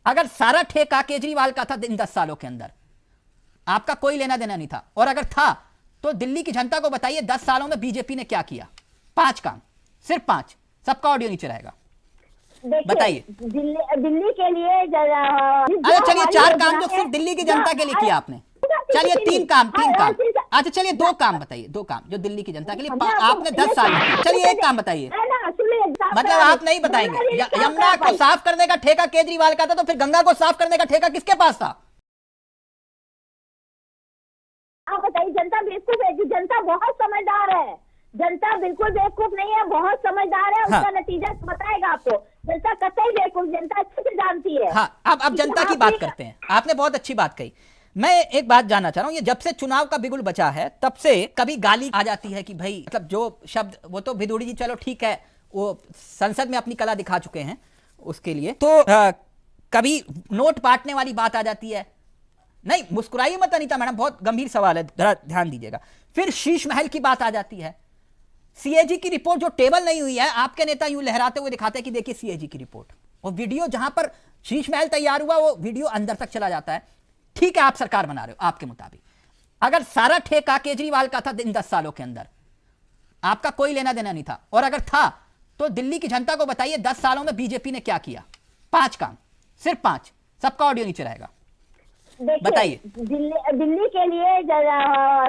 अगर सारा ठेका केजरीवाल का था इन 10 सालों के अंदर, आपका कोई लेना देना नहीं था, और अगर था तो दिल्ली की जनता को बताइए 10 सालों में बीजेपी ने क्या किया। 5 काम, सिर्फ 5। सबका ऑडियो नीचे रहेगा, बताइए। दिल्ली के लिए अच्छा चलिए 4 काम जो सिर्फ दिल्ली की जनता के लिए किया आपने। चलिए 3 काम। अच्छा चलिए 2 काम बताइए, 2 काम जो दिल्ली की जनता के लिए आपने 10 साल में किया। चलिए 1 काम बताइए। मतलब आप नहीं बताएंगे। यमुना को साफ करने का ठेका केजरीवाल का था, तो फिर गंगा को साफ करने का ठेका किसके पास था? आप बताइए। जनता बेवकूफ है कि जनता बहुत समझदार है। जनता बिल्कुल बेवकूफ नहीं है, बहुत समझदार है। उसका नतीजा बताएगा आपको। जनता कतई बेवकूफ, जनता अच्छे से जानती है। हाँ, अब जनता की बात करते हैं। आपने बहुत अच्छी बात कही। मैं एक बात जानना चाह रहा हूं, ये जब से चुनाव का बिगुल बचा है तब से कभी गाली आ जाती है कि भाई, मतलब जो शब्द, वो तो भिदोड़ी जी चलो ठीक है, वो संसद में अपनी कला दिखा चुके हैं, उसके लिए तो कभी नोट बांटने वाली बात आ जाती है। नहीं मुस्कुराइए मत अनीता मैडम, बहुत गंभीर सवाल है, जरा ध्यान दीजिएगा। फिर शीश महल की बात आ जाती है। सीएजी की रिपोर्ट जो टेबल नहीं हुई है, आपके नेता यूं लहराते हुए दिखाते हैं कि देखिए सीएजी की रिपोर्ट, और वीडियो जहां पर शीश महल तैयार हुआ वो वीडियो अंदर तक चला जाता है। ठीक है, आप सरकार बना रहे हो, आपके मुताबिक अगर सारा ठेका केजरीवाल का था इन 10 सालों के अंदर, आपका कोई लेना देना नहीं था, और अगर था तो दिल्ली की जनता को बताइए 10 सालों में बीजेपी ने क्या किया। 5 काम, सिर्फ 5। सबका ऑडियो नीचे रहेगा, बताइए। दिल्ली के लिए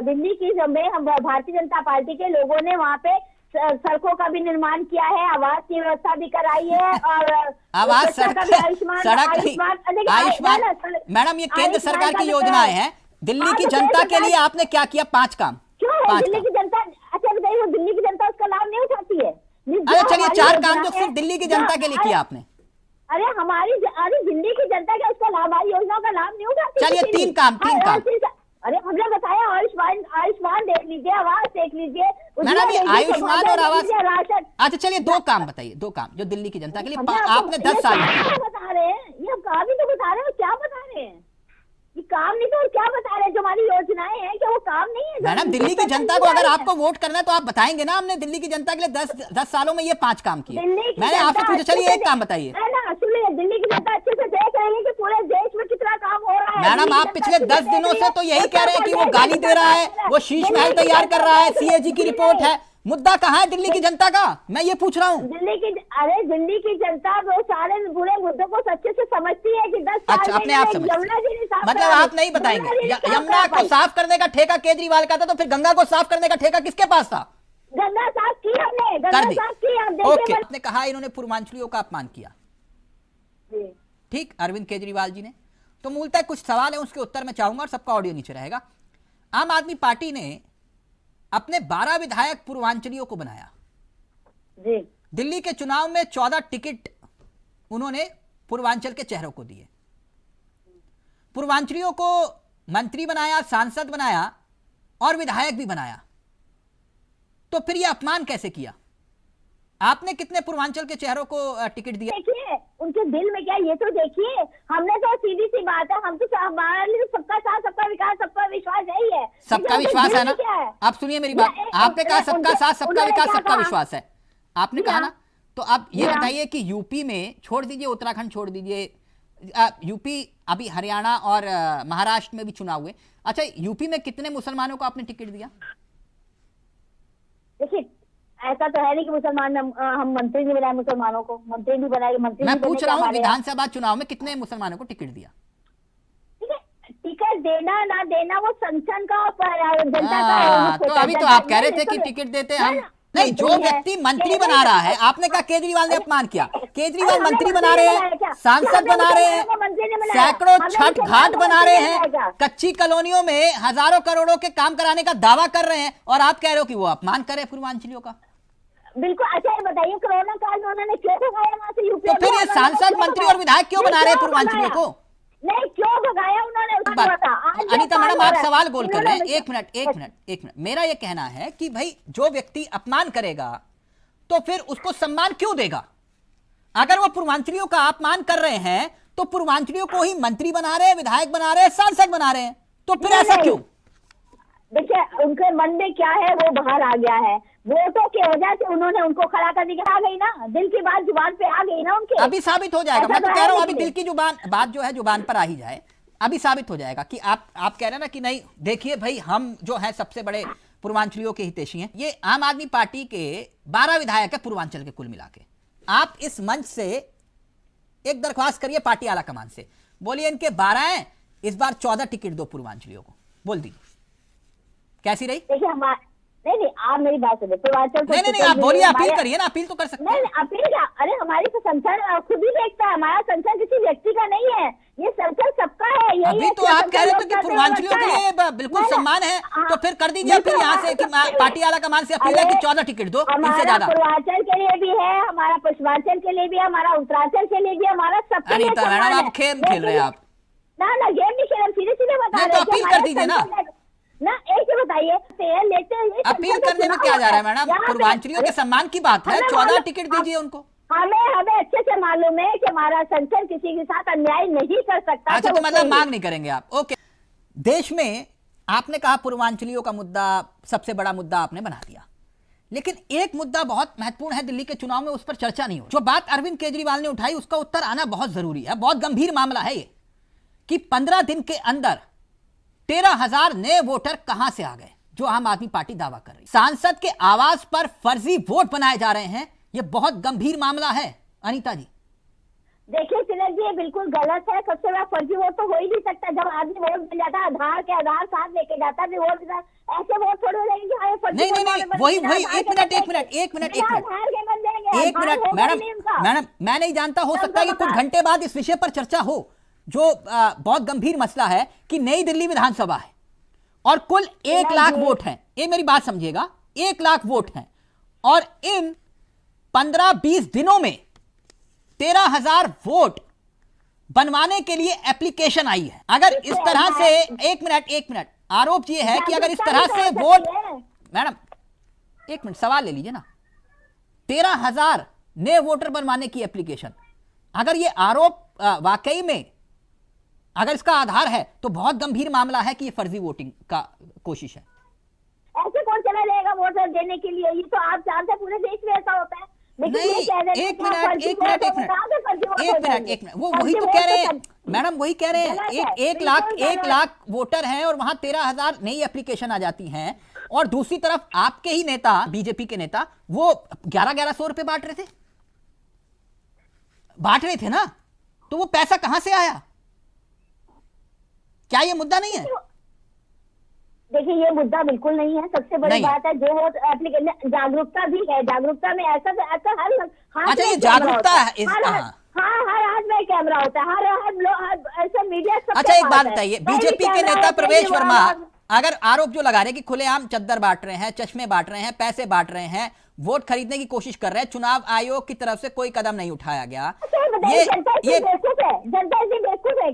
दिल्ली की में भारतीय जनता पार्टी के लोगों ने वहाँ पे सड़कों का भी निर्माण किया है, आवास की व्यवस्था भी कराई है, और आवास सड़क आयुष्मान मैडम, ये केंद्र सरकार की योजनाएं हैं। दिल्ली की जनता के लिए आपने क्या किया? 5 काम। क्यों दिल्ली की जनता, अच्छा बताइए, वो दिल्ली की जनता उसका लाभ नहीं उठाती है? अरे चलिए 4 काम जो सिर्फ दिल्ली की जनता के लिए किया आपने। अरे हमारी दिल्ली की जनता क्या उसका लाभ, योजनाओं का लाभ नहीं उठाती? चलिए 3 काम। अरे हमने बताया आयुष्मान देख लीजिए, आवास देख लीजिए मैडम, ये आयुष्मान और आवास। अच्छा चलिए 2 काम बताइए, 2 काम जो दिल्ली की जनता के लिए आपने 10 साल में किया। बता रहे हैं, ये हम काम ही तो बता रहे हैं, क्या बता रहे हैं? ये काम नहीं तो और क्या बता रहे हैं? जो हमारी योजनाएं हैं क्या वो काम नहीं है? मैडम दिल्ली की जनता को अगर आपको वोट करना है तो आप बताएंगे ना, हमने दिल्ली की जनता के लिए 10 सालों में ये 5 काम किए। मैंने आपसे पूछा, चलिए 1 काम बताइए। दिल्ली की जनता अच्छे से देख रही है कि पूरे देश में कितना काम हो रहा है। मैडम आप पिछले 10 दिनों से तो यही कह रहे हैं कि वो गाली दे रहा है, वो शीश महल तैयार कर रहा है, सीएजी की रिपोर्ट है। मुद्दा कहाँ है दिल्ली की जनता का? मैं ये पूछ रहा हूँ। दिल्ली की जनता वो सारे बुरे मुद्दों को अच्छे से समझती है कि 10 साल अच्छा, अपने आप समझ, मतलब आप नहीं बताएंगे। यमुना को साफ करने का ठेका केजरीवाल का था, तो फिर गंगा को साफ करने का ठेका किसके पास था? गंगा साफ की हमने, कर दी। ओके, आपने कहा इन्होंने पूर्वांचलियों का अपमान किया, ठीक, अरविंद केजरीवाल जी ने। तो मूलतः कुछ सवाल है, उसके उत्तर मैं चाहूंगा, और सबका ऑडियो नीचे रहेगा। आम आदमी पार्टी ने अपने 12 विधायक पूर्वांचलियों को बनाया जी। दिल्ली के चुनाव में 14 टिकट उन्होंने पूर्वांचल के चेहरों को दिए। पूर्वांचलियों को मंत्री बनाया, सांसद बनाया और विधायक भी बनाया। तो फिर यह अपमान कैसे किया? आपने कितने पूर्वांचल के चेहरों को टिकट दिया? देखिए उनके दिल में क्या, ये तो देखिए। हमने तो सीधी सी बात है, हम तो हमारे लिए सबका साथ, सबका विकास, सबका विश्वास यही है। सबका विश्वास है ना? आप सुनिए मेरी बात। आपने कहा सबका साथ, सबका विकास, सबका विश्वास है, आपने कहा ना? तो आप ये बताइए कि यूपी में, छोड़ दीजिए उत्तराखंड, छोड़ दीजिए यूपी, अभी हरियाणा और महाराष्ट्र में भी चुनाव हुए। अच्छा, यूपी में कितने मुसलमानों को आपने टिकट दिया? देखिए ऐसा तो है नहीं कि मुसलमान हम मंत्री नहीं बनाए, मुसलमानों को मंत्री भी बनाए। मंत्री मैं पूछ रहा हूँ विधानसभा चुनाव में कितने मुसलमानों को टिकट दिया? टिकट देना ना देना वो संगठन का और जनता का। तो अभी तो आप कह रहे थे कि टिकट देते हम नहीं। जो व्यक्ति मंत्री बना रहा है, आपने कहा केजरीवाल ने अपमान किया। केजरीवाल मंत्री बना रहे हैं, सांसद बना रहे हैं, सैकड़ों छठ घाट बना रहे हैं, कच्ची कॉलोनियों में हजारों करोड़ों के काम कराने का दावा कर रहे हैं, और आप कह रहे हो कि वो अपमान करे पूर्वांचलियों का। बिल्कुल। अच्छा ये बताइए, कोरोना काल में उन्होंने क्यों भगाया वहां से यूपी? तो फिर ये सांसद, मंत्री और विधायक क्यों बना रहे हैं पूर्वांचलियों को? नहीं, क्यों भगाया उन्होंने? अनीता मैडम आप सवाल गोल कर रहे हैं। एक मिनट। मेरा ये कहना है कि भाई जो व्यक्ति अपमान करेगा तो फिर उसको सम्मान क्यों देगा? अगर वो पूर्वांचलियों का अपमान कर रहे हैं तो पूर्वांचलियों को ही मंत्री बना रहे हैं, विधायक बना रहे हैं, सांसद बना रहे हैं, तो फिर ऐसा क्यों? देखिए उनके मन में क्या है वो बाहर आ गया है। वोटों की वजह से उन्होंने उनको खड़ा कर दिया, आ गई ना, दिल की बात जुबान पे आ गई ना उनके। अभी साबित हो जाएगा, ऐसा मैं तो तो कह है रहा हूं अभी नहीं। दिल की जुबान बात जो है जुबान पर आ ही जाए, अभी साबित हो जाएगा कि आप कह रहे हैं ना कि नहीं देखिए भाई हम जो है सबसे बड़े पूर्वांचलियों के हितैषी हैं। ये आम आदमी पार्टी के 12 विधायक है पूर्वांचल के कुल मिला के। आप इस मंच से एक दरख्वास्त करिए पार्टी आला कमान से, बोलिए इनके 12 हैं, इस बार 14 टिकट दो पूर्वांचलियों को, बोल दीजिए कैसी रही? देखिए हमारे, नहीं आप मेरी बात सुनिए, पूर्वांचल को नहीं आप बोलिए, अपील करिए ना, अपील तो कर सकते हैं। नहीं अपील क्या, अरे हमारी तो संसद खुद ही देखता है, हमारा संसद किसी व्यक्ति का नहीं है, ये संसद सबका है। यही अभी है तो कि आप कह रहे थे कि लोकतंत्र पूर्वांचलियों के व्यवस्था लिए है। बिल्कुल नहीं, सम्मान है, हाँ, तो फिर कर दीजिए अपील यहाँ से कि पार्टी आला कमान से अपील है कि 14 टिकट दो, इनसे हमारा ज्यादा। पूर्वांचल के लिए भी है, हमारा पश्चिमांचल के लिए भी है, हमारा उत्तरांचल के लिए भी, हमारा सबके लिए अनीता समान मैडम है। आप खेल खेल रहे हैं आप। ना गेम नहीं खेल, हम सीधे सीधे बता नहीं, रहे तो हैं कि अपील कर हमारे दीजिए ना। संसद ना एक ही बताइए, तेल लेते हैं, अपील करने में क्या जा रहा है मैडम, पूर्वांचलियों के सम्मान की बात है, 14 टिकट दीजिए उनको। हमें अच्छे से मालूम है कि हमारा संसद किसी के साथ अन्याय नहीं कर सकता। अच्छा तो मतलब मांग नहीं करेंगे आप, ओके। देश में आपने कहा पूर्वांचलियों का मुद्दा सबसे बड़ा मुद्दा आपने बना दिया, लेकिन एक मुद्दा बहुत महत्वपूर्ण है दिल्ली के चुनाव में, उस पर चर्चा नहीं हो। जो बात अरविंद केजरीवाल ने उठाई उसका उत्तर आना बहुत जरूरी है। बहुत गंभीर मामला है ये कि 15 दिन के अंदर 13,000 नए वोटर कहां से आ गए, जो आम आदमी पार्टी दावा कर रही है। सांसद के आवास पर फर्जी वोट बनाए जा रहे हैं, यह बहुत गंभीर मामला है। अनीता जी देखिए तिलक जी, ये बिल्कुल गलत है। सबसे बड़ा फर्जी वोट तो हो ही नहीं सकता। जब आदमी वोट मिल जाता है, आधार साथ लेके जाता है, वोट ऐसे वोट थोड़े हो जाएंगे कि हाँ, फर्जी नहीं वोट नहीं वाले बन वही जाएंगे, वही आधार एक के मिनट बन एक मिनट जाएंगे। एक मिनट बिना एक मिनट आधार के बन जाएंगे, एक आधार मिनट होगा ही मैडम नहीं उनका। मैडम मैं नहीं जानता, हो सकता है कि कुछ घंटे बाद इस विषय पर चर्चा हो। जो बहुत गंभीर मसला है कि नई दिल्ली विधानसभा है और कुल 1 लाख वोट हैं। ये मेरी बात समझिएगा, 1 लाख वोट हैं और इन 15-20 दिनों में 13,000 वोट बनवाने के लिए एप्लीकेशन आई है। अगर इस तरह से एक मिनट आरोप ये है कि अगर इस तरह से वोट, मैडम एक मिनट सवाल ले लीजिए ना, 13,000 नए वोटर बनवाने की एप्लीकेशन, अगर ये आरोप वाकई में अगर इसका आधार है तो बहुत गंभीर मामला है कि ये फर्जी वोटिंग का कोशिश है। ऐसे कौन चला जाएगा वोट देने के लिए? ये तो आप जानते हैं पूरे देश में ऐसा होता है। नहीं एक मिनट वो वही तो कह रहे हैं मैडम, वही कह रहे हैं 1 लाख वोटर हैं और वहां 13,000 नई एप्लीकेशन आ जाती हैं। और दूसरी तरफ आपके ही नेता, बीजेपी के नेता, वो 1100 रुपए बांट रहे थे ना, तो वो पैसा कहां से आया? क्या ये मुद्दा नहीं है? देखिए ये मुद्दा बिल्कुल नहीं है। सबसे बड़ी बात है जो वोट एप्लीकेशन, जागरूकता भी है। जागरूकता में ऐसा हर अच्छा ये जागरूकता है हर हाथ में कैमरा होता है, हर ऐसा मीडिया। अच्छा एक बात बताइए, बीजेपी के नेता प्रवेश वर्मा अगर आरोप जो लगा रहे हैं कि खुलेआम चद्दर बांट रहे हैं, चश्मे बांट रहे हैं, पैसे बांट रहे हैं, वोट खरीदने की कोशिश कर रहे हैं, चुनाव आयोग की तरफ से कोई कदम नहीं उठाया गया, जनता बेवकूफ है।